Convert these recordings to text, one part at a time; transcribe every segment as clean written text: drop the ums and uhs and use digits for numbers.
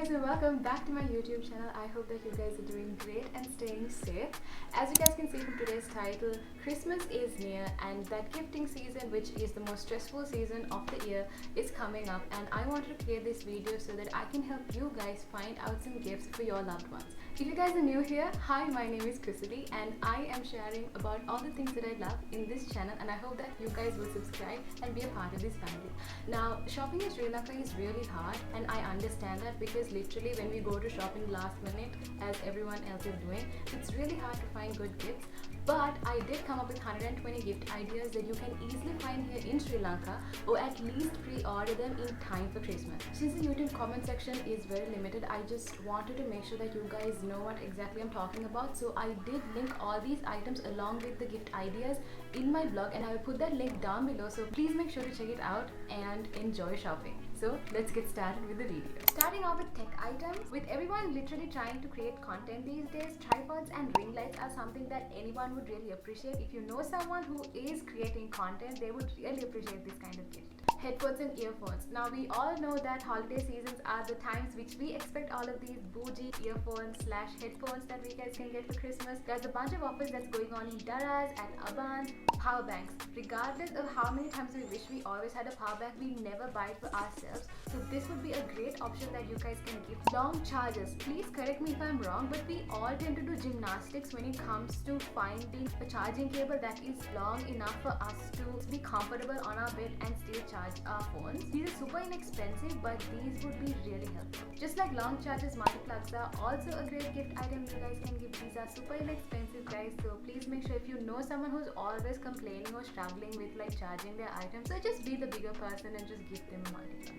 guys, and welcome back to my YouTube channel. I hope that you guys are doing great and staying safe. As you guys can see from today's title, Christmas is near and that gifting season, which is the most stressful season of the year, is coming up, and I wanted to create this video so that I can help you guys find out some gifts for your loved ones. If you guys are new here, hi, my name is Kusali and I am sharing about all the things that I love in this channel, and I hope that you guys will subscribe and be a part of this family. Now, shopping in Sri Lanka is really hard, and I understand that because literally when we go to shopping last minute, as everyone else is doing, it's really hard to find good gifts. But I did come up with 120 gift ideas that you can easily find here in Sri Lanka, or at least pre-order them in time for Christmas. Since the YouTube comment section is very limited, I just wanted to make sure that you guys know what exactly I'm talking about. So I did link all these items along with the gift ideas in my blog, and I will put that link down below, so please make sure to check it out and enjoy shopping. So let's get started with the video. Starting off with tech items. With everyone literally trying to create content these days, tripods and ring lights are something that anyone would really appreciate. If you know someone who is creating content, they would really appreciate this kind of gift. Headphones and earphones. Now we all know that holiday seasons are the times which we expect all of these bougie earphones slash headphones that we guys can get for Christmas. There's a bunch of offers that's going on in Daraz, at Aban. Power banks. Regardless of how many times we wish we always had a power bank, we never buy it for ourselves. So this would be a great option that you guys can give. Long chargers. Please correct me if I'm wrong, but we all tend to do gymnastics when it comes to finding a charging cable that is long enough for us to be comfortable on our bed and still charge our phones. These are super inexpensive, but these would be really helpful. Just like long chargers, multi-plugs are also a great gift item you guys can give. These are super inexpensive, guys, so please make sure if you know someone who's always complaining or struggling with like charging their items, so just be the bigger person and just give them a multi-plug.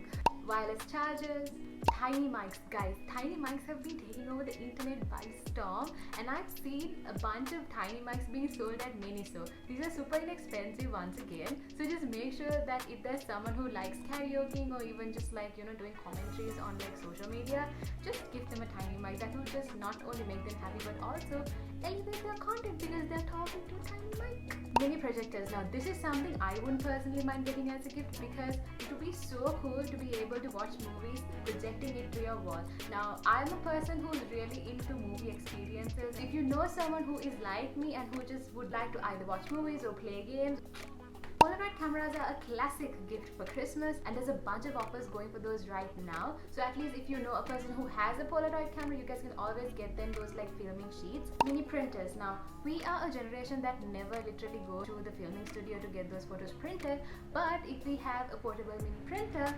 Wireless chargers, tiny mics. Guys, tiny mics have been taking over the internet by storm, and I've seen a bunch of tiny mics being sold at Miniso. These are super inexpensive once again, so just make sure that if there's someone who likes karaoke or even just like doing commentaries on like social media, just give them a tiny mic. That will just not only make them happy but also elevate their content because they're talking to a tiny mic. Mini projectors. Now this is something I wouldn't personally mind getting as a gift because it would be so cool to be able to watch movies projecting it to your wall. Now I'm a person who's really into movie experiences. If you know someone who is like me and who just would like to either watch movies or play games, Polaroid cameras are a classic gift for Christmas, and there's a bunch of offers going for those right now. So at least if you know a person who has a Polaroid camera, you guys can always get them those like filming sheets. Mini printers. Now we are a generation that never literally go to the filming studio to get those photos printed, but if we have a portable mini printer,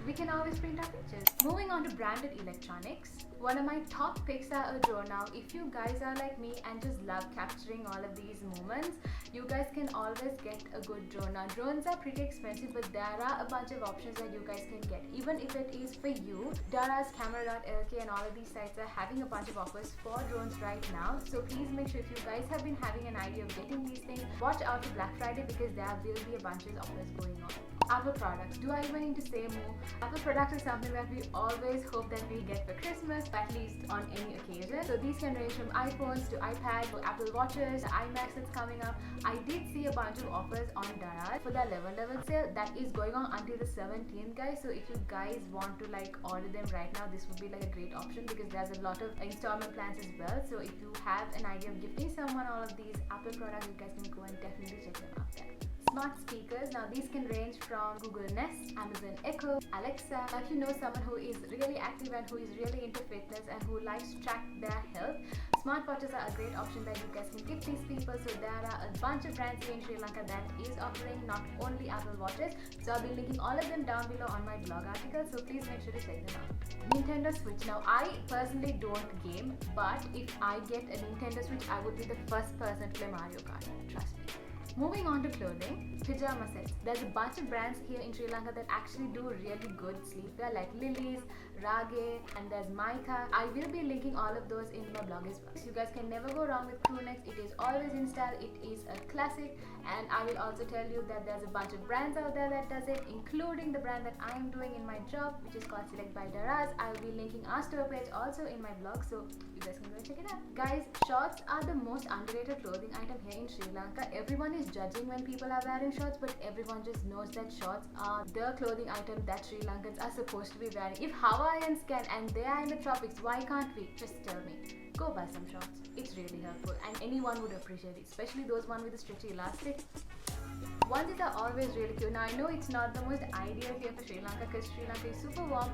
we can always print our pictures. Moving on to branded electronics. One of my top picks are a drone. Now if you guys are like me and just love capturing all of these moments, you guys can always get a good drone. Now drones are pretty expensive, but there are a bunch of options that you guys can get. Even if it is for you, Daraz, camera.lk and all of these sites are having a bunch of offers for drones right now. So please make sure if you guys have been having an idea of getting these things, watch out for Black Friday because there will be a bunch of offers going on. Apple products. Do I even need to say more? Apple products is something that we always hope that we get for Christmas, at least on any occasion. So these can range from iPhones to iPads or Apple Watches, the iMacs that's coming up. I did see a bunch of offers on Daraz for the 11/11 sale that is going on until the 17th, guys. So if you guys want to like order them right now, this would be like a great option because there's a lot of installment plans as well. So if you have an idea of gifting someone all of these Apple products, you guys can go and definitely check them out there. Smart speakers. Now these can range from Google Nest, Amazon Echo, Alexa. Now if you know someone who is really active and who is really into fitness and who likes to track their health, smartwatches are a great option that you guys can give these people. So there are a bunch of brands here in Sri Lanka that is offering not only Apple Watches. So I'll be linking all of them down below on my blog article, so please make sure to check them out. Nintendo Switch. Now I personally don't game, but if I get a Nintendo Switch, I would be the first person to play Mario Kart. Trust me. Moving on to clothing, pajama sets. There's a bunch of brands here in Sri Lanka that actually do really good sleepwear like Lily's, Rage, and there's Micah. I will be linking all of those in my blog as well. So you guys can never go wrong with crew necks. It is always in style. It is a classic, and I will also tell you that there's a bunch of brands out there that does it, including the brand that I'm doing in my job, which is called Select by Daraz. I will be linking our store page also in my blog, so you guys can go check it out. Guys, shorts are the most underrated clothing item here in Sri Lanka. Everyone is is judging when people are wearing shorts, but everyone just knows that shorts are the clothing item that Sri Lankans are supposed to be wearing. If Hawaiians can and they are in the tropics, why can't we? Just tell me. Go buy some shorts. It's really helpful and anyone would appreciate it, especially those one with the stretchy elastic. Onesies are always really cute. Now I know it's not the most ideal here for Sri Lanka because Sri Lanka is super warm,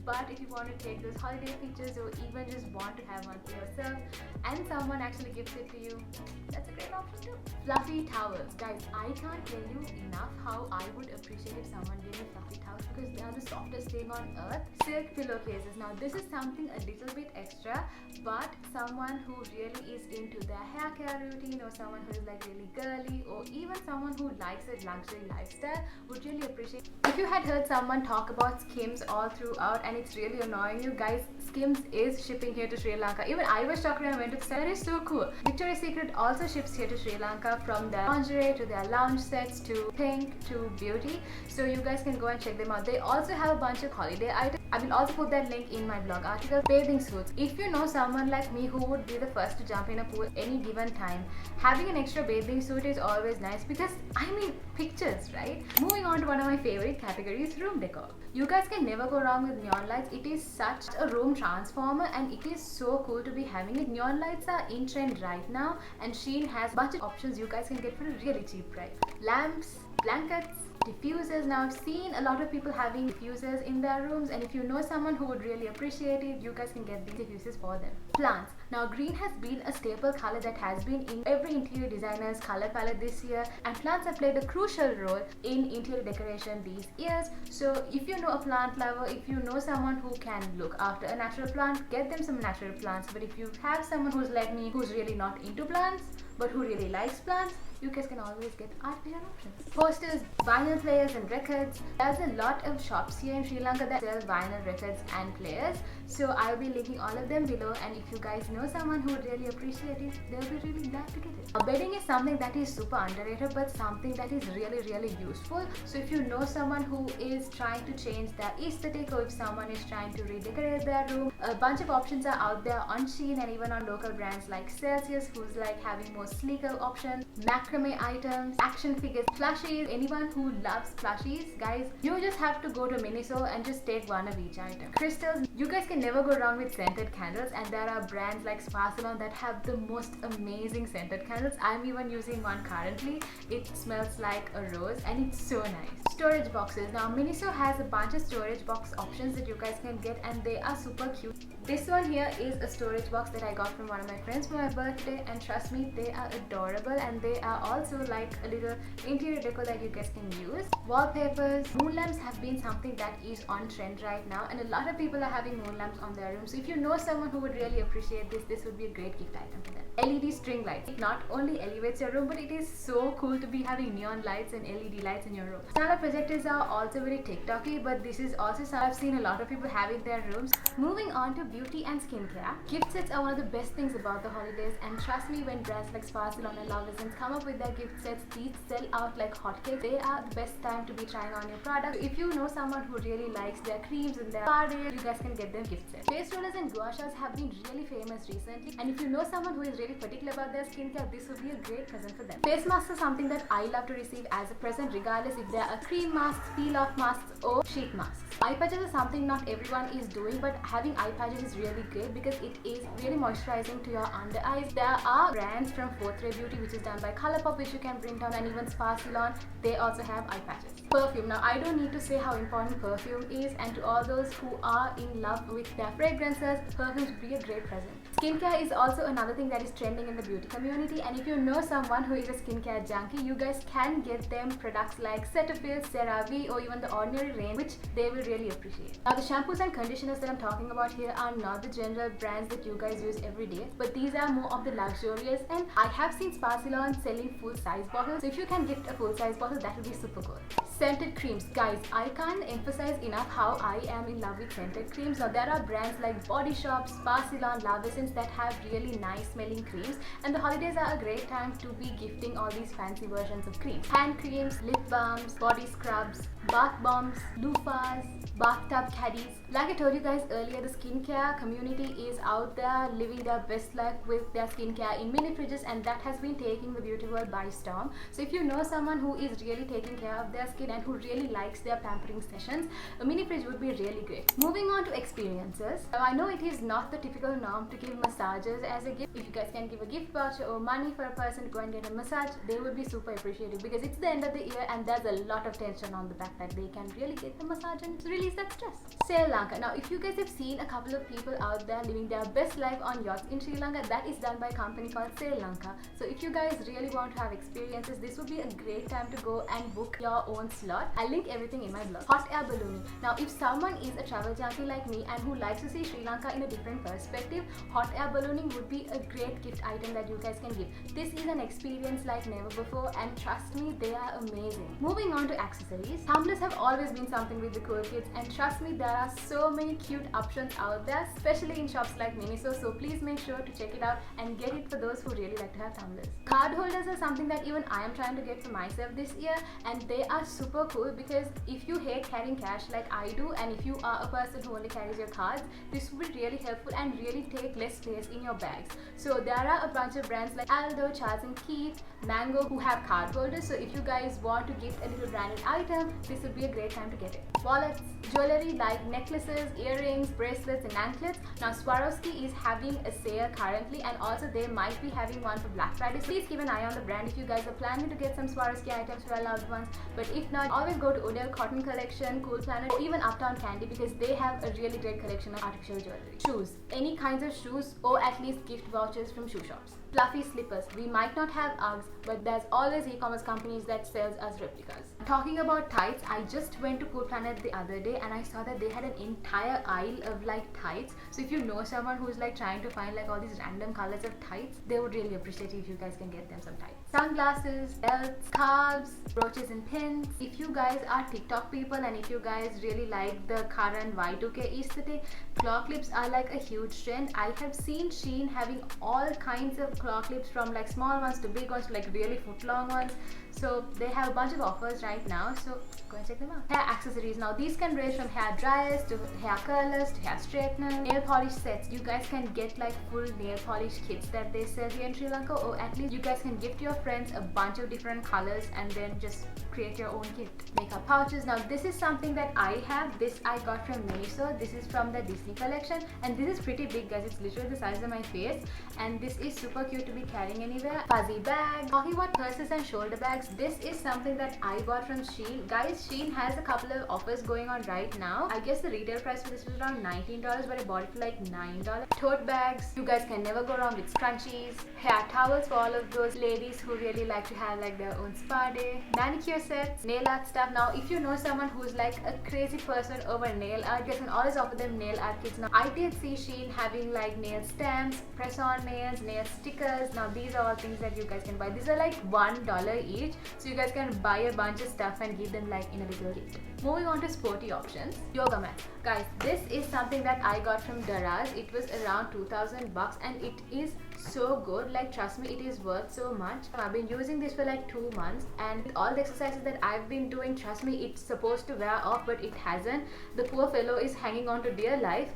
but if you want to take those holiday pictures or even just want to have one for yourself and someone actually gives it to you, that's a great option too. Fluffy towels. Guys, I can't tell you enough how I would appreciate if someone gave me fluffy towels because they are the softest thing on earth. Silk pillowcases. Now this is something a little bit extra, but someone who really is into their hair care routine or someone who is like really girly or even someone who likes a luxury lifestyle would really appreciate. If you had heard someone talk about Skims all throughout and it's really annoying you guys, Skims is shipping here to Sri Lanka. Even I was shocked when I went to that is so cool. Victoria's Secret also ships here to Sri Lanka, from their lingerie to their lounge sets to pink to beauty, so you guys can go and check them out. They also have a bunch of holiday items. I will also put that link in my blog article. Bathing suits. If you know someone like me who would be the first to jump in a pool any given time, having an extra bathing suit is always nice because I mean pictures, right? Moving on to one of my favorite categories, room decor. You guys can never go wrong with neon lights. It is such a room transformer and it is so cool to be having it. Neon lights are in trend right now and Shein has a bunch of options you guys can get for a really cheap price. Lamps, blankets, diffusers. Now I've seen a lot of people having diffusers in their rooms, and if you know someone who would really appreciate it, you guys can get these diffusers for them. Plants. Now green has been a staple color that has been in every interior designer's color palette this year, and plants have played a crucial role in interior decoration these years. So if you know a plant lover, if you know someone who can look after a natural plant, get them some natural plants. But if you have someone who's like me, who's really not into plants but who really likes plants, you guys can always get artificial options. Posters, vinyl players and records. There's a lot of shops here in Sri Lanka that sell vinyl records and players, so I'll be linking all of them below, and if you guys know someone who would really appreciate it, they'll be really glad to get it. Bedding is something that is super underrated but something that is really useful. So if you know someone who is trying to change their aesthetic, or if someone is trying to redecorate their room, a bunch of options are out there on Shein and even on local brands like Celsius, who's like having more sleeker options, macrame items, action figures, plushies. Anyone who loves plushies, guys, you just have to go to Miniso and just take one of each item. Crystals. You guys can never go wrong with scented candles, and there are brands like Spa Salon that have the most amazing scented candles. I'm even using one currently. It smells like a rose and it's so nice. Storage boxes. Now Miniso has a bunch of storage box options that you guys can get, and they are super cute. This one here is a storage box that I got from one of my friends for my birthday, and trust me, they are adorable, and they are also like a little interior decor that you guys can use. Wallpapers. Moon lamps have been something that is on trend right now, and a lot of people are having moon lamps on their rooms. So if you know someone who would really appreciate this, this would be a great gift item for them. LED string lights. It not only elevates your room, but it is so cool to be having neon lights and LED lights in your room. Solar projectors are also very TikToky, but this is also something I've seen a lot of people have in their rooms. Moving on to beauty and skincare. Gift sets are one of the best things about the holidays, and trust me, when brands like Spa Salon and Love Essence come up with their gift sets, these sell out like hotcakes. They are the best time to be trying on your products. So if you know someone who really likes their creams and their spa days, you guys can get them gift sets. Face rollers and gua shas have been really famous recently, and if you know someone who is really particular about their skincare, this would be a great present for them. Face masks are something that I love to receive as a present, regardless if they are cream masks, peel off masks or sheet masks. Eye patches are something not everyone is doing, but having eye patches is really great because it is really moisturizing to your under eyes. There are brands from Fourth Ray Beauty, which is done by Colourpop, which you can bring down, and even Spa Salon, they also have eye patches. Perfume. Now I don't need to say how important perfume is, and to all those who are in love with their fragrances, perfumes would be a great present. Skincare is also another thing that is trending in the beauty community, and if you know someone who is a skincare junkie, you guys can get them products like Cetaphil, CeraVe, or even the Ordinary range, which they will really appreciate. Now the shampoos and conditioners that I'm talking about here are not the general brands that you guys use every day, but these are more of the luxurious, and I have seen Spa Salon selling full size bottles, so if you can gift a full size bottle, that will be super cool. Scented creams. Guys, I can't emphasize enough how I am in love with scented creams. Now there are brands like Body Shop, Spa Salon, Love Essence that have really nice smelling creams, and the holidays are a great time to be gifting all these fancy versions of creams. Hand creams, lip balms, body scrubs, bath bombs, loofahs, bathtub caddies. Like I told you guys earlier, the skincare community is out there living their best life with their skincare in mini fridges, and that has been taking the beauty world by storm. So if you know someone who is really taking care of their skin and who really likes their pampering sessions, a mini fridge would be really great. Moving on to experiences. Now I know it is not the typical norm to give massages as a gift. If you guys can give a gift voucher or money for a person to go and get a massage, they would be super appreciative, because it's the end of the year and there's a lot of tension on the back that they can really get the massage and release that stress. Sri Lanka. Now if you guys have seen a couple of people out there living their best life on yachts in Sri Lanka, that is done by a company called Sri Lanka. So if you guys really want to have experiences, this would be a great time to go and book your own slot. I'll link everything in my blog. Hot air ballooning. Now if someone is a travel junkie like me and who likes to see Sri Lanka in a different perspective, hot air ballooning would be a great gift item that you guys can give. This is an experience like never before, and trust me, they are amazing. Moving on to accessories. Tumblers have always been something with the cool kids, and trust me, there are so many cute options out there, especially in shops like Miniso, so please make sure to check it out and get it for those who really like to have tumblers. Card holders are something that even I am trying to get for myself this year, and they are super cool because if you hate carrying cash like I do, and if you are a person who only carries your cards, this would be really helpful and really take less space in your bags. So there are a bunch of brands like Aldo, Charles and Keith, Mango who have card holders, so if you guys want to gift a little branded item, this would be a great time to get it. Wallets, jewelry like necklaces, earrings, bracelets and anklets. Now Swarovski is having a sale currently, and also they might be having one for Black Friday, so please keep an eye on the brand if you guys are planning to get some Swarovski items for your loved ones. But if not, always go to Odell Cotton Collection, Cool Planet or even Uptown Candy, because they have a really great collection of artificial jewelry. Shoes, any kinds of shoes or at least gift vouchers from shoe shops. Fluffy slippers. We might not have Uggs, but there's always e-commerce companies that sells us replicas. Talking about tights, I just went to Cool Planet the other day and I saw that they had an entire aisle of like tights. So if you know someone who's like trying to find like all these random colors of tights, they would really appreciate it if you guys can get them some tights. Sunglasses, belts, scarves, brooches and pins. If you guys are TikTok people and if you guys really like the current Y2K aesthetic, claw clips are like a huge trend. I have seen Shein having all kinds of claw clips, from like small ones to big ones to like really foot long ones. So they have a bunch of offers right now, so go and check them out. Hair accessories. Now these can range from hair dryers to hair curlers to hair straighteners. Nail polish sets. You guys can get like full nail polish kits that they sell here in Sri Lanka, or at least you guys can gift your friends a bunch of different colors and then just create your own kit. Makeup pouches. Now this is something that I have. This I got from Miniso. This is from the Disney collection, and this is pretty big, guys. It's literally the size of my face, and this is super cute to be carrying anywhere. Fuzzy bag. Talking about purses and shoulder bags, this is something that I got from Shein. Guys, Shein has a couple of offers going on right now. I guess the retail price for this was around $19, but I bought it for like $9. Tote bags. You guys can never go wrong with scrunchies. Hair towels for all of those ladies who really like to have like their own spa day. Manicure sets, nail art stuff. Now if you know someone who's like a crazy person over nail art, you can always offer them nail art kits. Now I did see Shein having like nail stamps, press on nails, nail stickers. Now these are all things that you guys can buy. These are like $1 each, so you guys can buy a bunch of stuff and give them like in a little gift. Moving on to sporty options. Yoga mat. Guys, this is something that I got from Daraz. It was around 2,000 bucks and it is so good. Like trust me, it is worth so much. I've been using this for like 2 months, and with all the exercises that I've been doing, trust me, it's supposed to wear off, but it hasn't. The poor fellow is hanging on to dear life,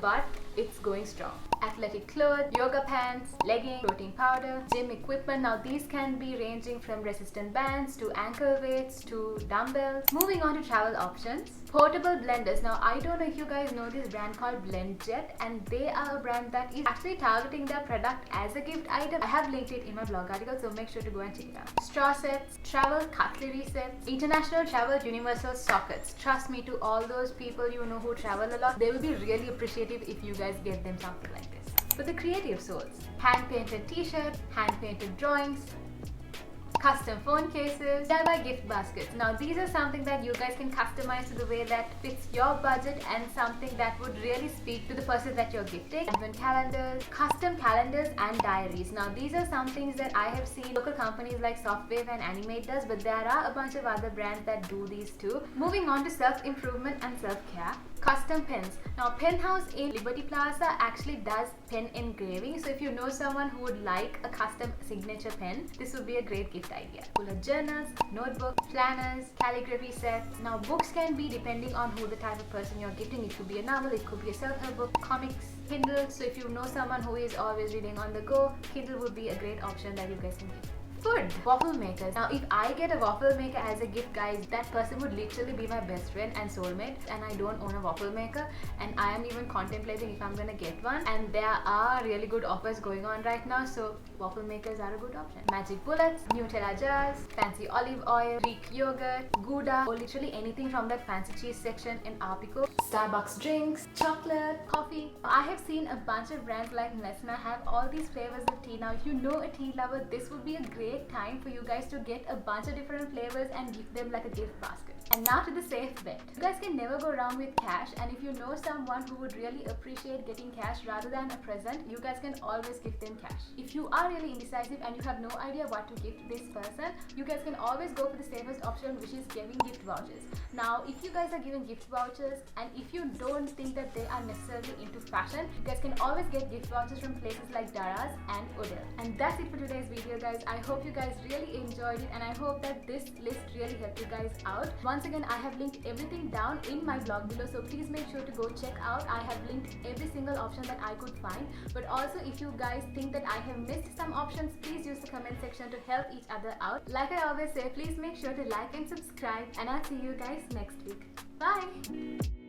but it's going strong. Athletic clothes, yoga pants, leggings, protein powder, gym equipment. Now these can be ranging from resistant bands to ankle weights to dumbbells. Moving on to travel options. Portable blenders. Now I don't know if you guys know this brand called BlendJet, and they are a brand that is actually targeting their product as a gift item. I have linked it in my blog article, so make sure to go and check it out. Straw sets, travel cutlery sets, international travel universal sockets. Trust me, to all those people you know who travel a lot, they will be really appreciative if you guys get them something like this. For the creative souls, hand painted t-shirts, hand painted drawings, custom phone cases, DIY gift baskets. Now these are something that you guys can customize to the way that fits your budget and something that would really speak to the person that you're gifting. Advent calendars, custom calendars and diaries. Now these are some things that I have seen local companies like Softwave and Animate does, but there are a bunch of other brands that do these too. Moving on to self-improvement and self-care. Custom pens. Now Penhouse in Liberty Plaza actually does pen engraving, so if you know someone who would like a custom signature pen, this would be a great gift idea. Bullet journals, notebooks, planners, calligraphy sets. Now books can be depending on who the type of person you're gifting. It could be a novel, it could be a self-help book, comics, Kindle. So if you know someone who is always reading on the go, Kindle would be a great option that you guys can give. Food. Waffle makers. Now if I get a waffle maker as a gift, guys, that person would literally be my best friend and soulmate, and I don't own a waffle maker, and I am even contemplating if I'm gonna get one, and there are really good offers going on right now, so waffle makers are a good option. Magic bullets, Nutella jars, fancy olive oil, Greek yogurt, Gouda, or literally anything from that fancy cheese section in Arpico. Starbucks drinks, chocolate, coffee. I have seen a bunch of brands like Nesma have all these flavors of tea. Now if you know a tea lover, this would be a great time for you guys to get a bunch of different flavors and give them like a gift basket. And now to the safe bet. You guys can never go wrong with cash, and if you know someone who would really appreciate getting cash rather than a present, you guys can always give them cash. If you are really indecisive and you have no idea what to gift this person, you guys can always go for the safest option, which is giving gift vouchers. Now if you guys are giving gift vouchers and if you don't think that they are necessarily into fashion, you guys can always get gift vouchers from places like Dara's and Odell. And that's it for today's video, guys. I hope you guys really enjoyed it, and I hope that this list really helped you guys out. Once again, I have linked everything down in my blog below, so please make sure to go check out. I have linked every single option that I could find, but also if you guys think that I have missed some options, please use the comment section to help each other out. Like I always say, please make sure to like and subscribe, and I'll see you guys next week. Bye!